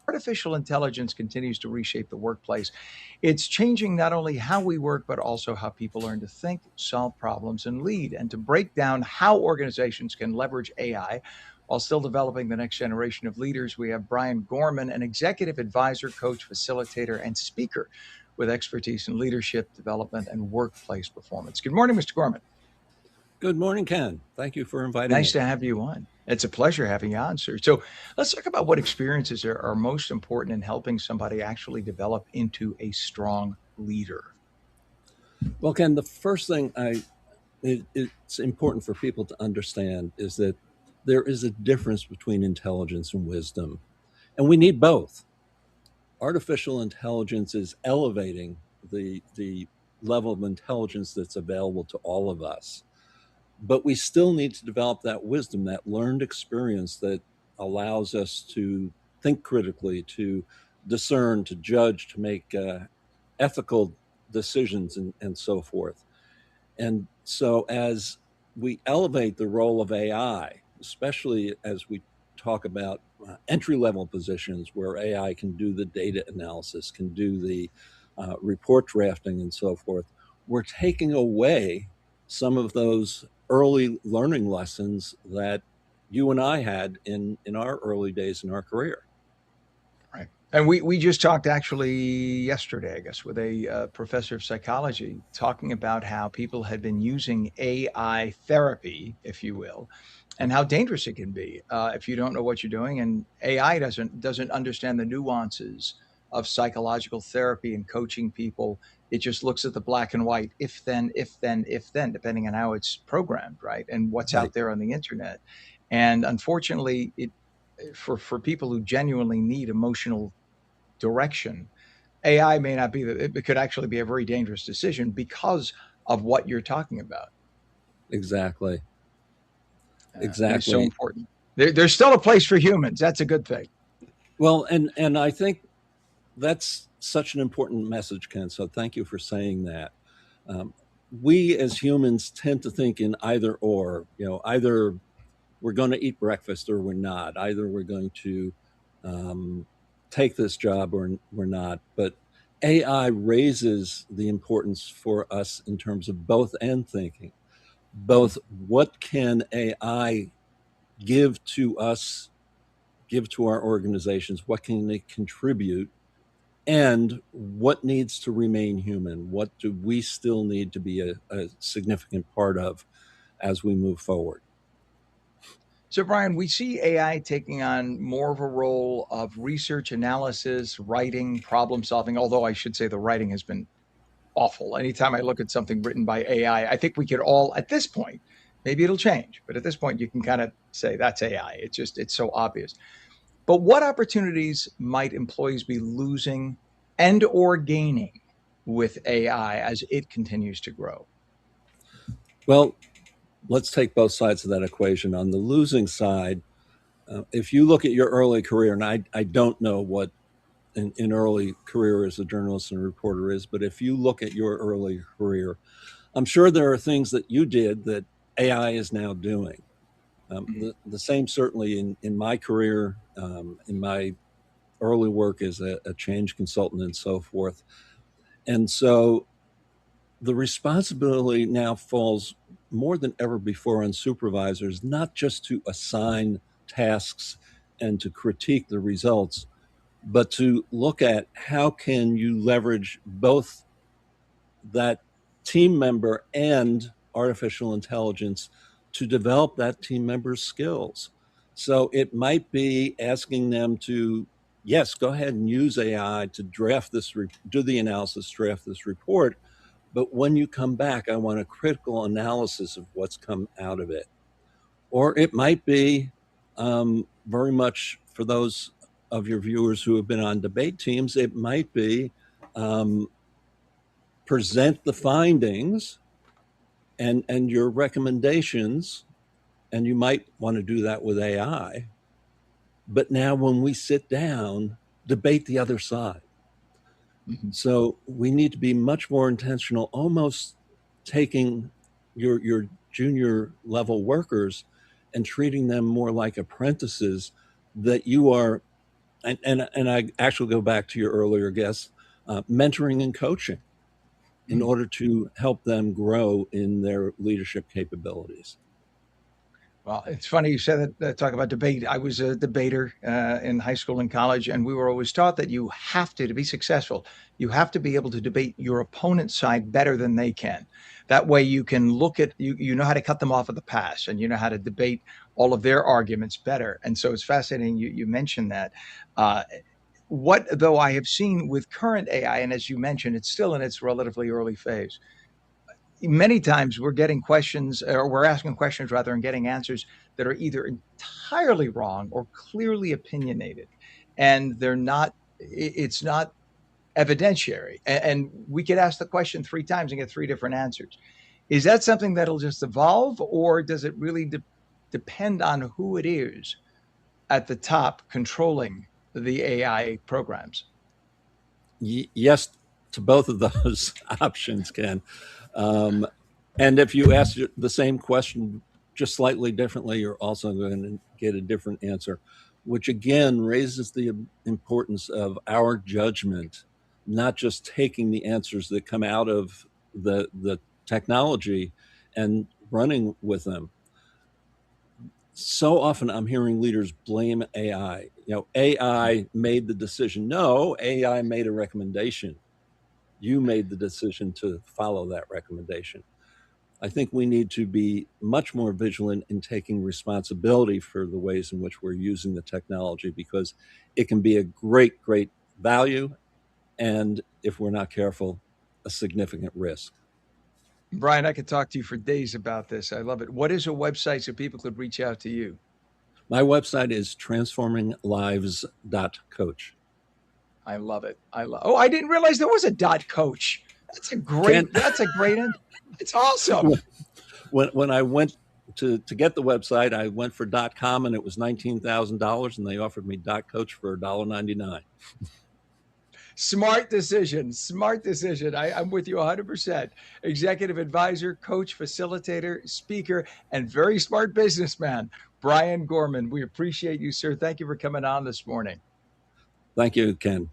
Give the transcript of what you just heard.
artificial intelligence continues to reshape the workplace, it's changing not only how we work, but also how people learn to think, solve problems, and lead. And to break down how organizations can leverage AI while still developing the next generation of leaders, we have Brian Gorman, an executive advisor, coach, facilitator, and speaker with expertise in leadership development and workplace performance. Good morning, Mr. Gorman. Good morning, Ken. Thank you for inviting Nice me. to have you on. It's a pleasure having you on, sir. So let's talk about what experiences are most important in helping somebody actually develop into a strong leader. Well, Ken, the first thing it's important for people to understand is that there is a difference between intelligence and wisdom, and we need both. Artificial intelligence is elevating the level of intelligence that's available to all of us, but we still need to develop that wisdom, that learned experience that allows us to think critically, to discern, to judge, to make ethical decisions, and so forth. And so, as we elevate the role of AI, especially as we talk about entry level positions where AI can do the data analysis, can do the report drafting, and so forth, we're taking away some of those early learning lessons that you and I had in our early days in our career. Right. And we just talked actually yesterday, I guess, with a professor of psychology talking about how people had been using AI therapy, if you will, and how dangerous it can be if you don't know what you're doing. And AI doesn't understand the nuances of psychological therapy and coaching people. It just looks at the black and white, if then, if then, if then, depending on how it's programmed, right? And what's Right. out there on the internet. And unfortunately, it for people who genuinely need emotional direction, AI may not be it could actually be a very dangerous decision because of what you're talking about. Exactly. And it's so Exactly. important. There's still a place for humans. That's a good thing. Well, and I think that's such an important message, Ken. So thank you for saying that. Um, we as humans tend to think in either or. Either we're going to eat breakfast or we're not. Either we're going to um, take this job or we're not. But AI raises the importance for us in terms of both and thinking. Mhm. Both what can AI give to us, give to our organizations, what can they contribute, and what needs to remain human? What do we still need to be a significant part of as we move forward? So, Brian, we see AI taking on more of a role of research analysis, writing, problem solving, although I should say the writing has been awful. Anytime I look at something written by AI, I think we could all, at this point, maybe it'll change, but at this point, you can kind of say that's AI. It's so obvious. But what opportunities might employees be losing and or gaining with AI as it continues to grow? Well, let's take both sides of that equation. On the losing side, if you look at your early career, and I don't know what an early career as a journalist and a reporter is, but if you look at your early career, I'm sure there are things that you did that AI is now doing. Mhm. The same certainly in my career, in my early work as a change consultant and so forth. And so the responsibility now falls more than ever before on supervisors, not just to assign tasks and to critique the results, but to look at how can you leverage both that team member and artificial intelligence to develop that team member's skills. So it might be asking them to, yes, go ahead and use AI to draft this, do the analysis, draft this report. But when you come back, I want a critical analysis of what's come out of it. Or it might be very much for those of your viewers who have been on debate teams, it might be um, present the findings and your recommendations, and you might want to do that with AI. But now, when we sit down, debate the other side. Mhm. So we need to be much more intentional, almost taking your junior level workers and treating them more like apprentices that you are And I actually go back to your earlier guess, mentoring and coaching in Mm. order to help them grow in their leadership capabilities. Well, it's funny you said that, talk about debate. I was a debater in high school and college, and we were always taught that you have to be successful, you have to be able to debate your opponent's side better than they can. That way you can look at, you know how to cut them off at the pass, and you know how to debate all of their arguments better. And so it's fascinating you mentioned that. Uh, what though I have seen with current AI, and as you mentioned, it's still in its relatively early phase, many times we're getting questions, or we're asking questions rather, and getting answers that are either entirely wrong or clearly opinionated, and they're not, it's not evidentiary, and we could ask the question three times and get three different answers. Is that something that'll just evolve, or does it really depend on who it is at the top controlling the AI programs? Yes to both of those options, Ken. Um, and if you ask the same question just slightly differently, you're also going to get a different answer, which again raises the importance of our judgment, not just taking the answers that come out of the technology and running with them. So often I'm hearing leaders blame AI. AI made the decision. No, AI made a recommendation. You made the decision to follow that recommendation. I think we need to be much more vigilant in taking responsibility for the ways in which we're using the technology, because it can be a great, great value. And if we're not careful, a significant risk. Brian, I could talk to you for days about this. I love it. What is a website so people could reach out to you? My website is transforminglives.coach. I love it. I love. Oh, I didn't realize there was a dot coach. That's a great. Ken, That's a great end. It's awesome. when I went to get the website, I went for .com and it was $19,000, and they offered me .coach for $1.99. Smart decision. Smart decision. I'm with you 100%. Executive advisor, coach, facilitator, speaker, and very smart businessman, Brian Gorman. We appreciate you, sir. Thank you for coming on this morning. Thank you, Ken.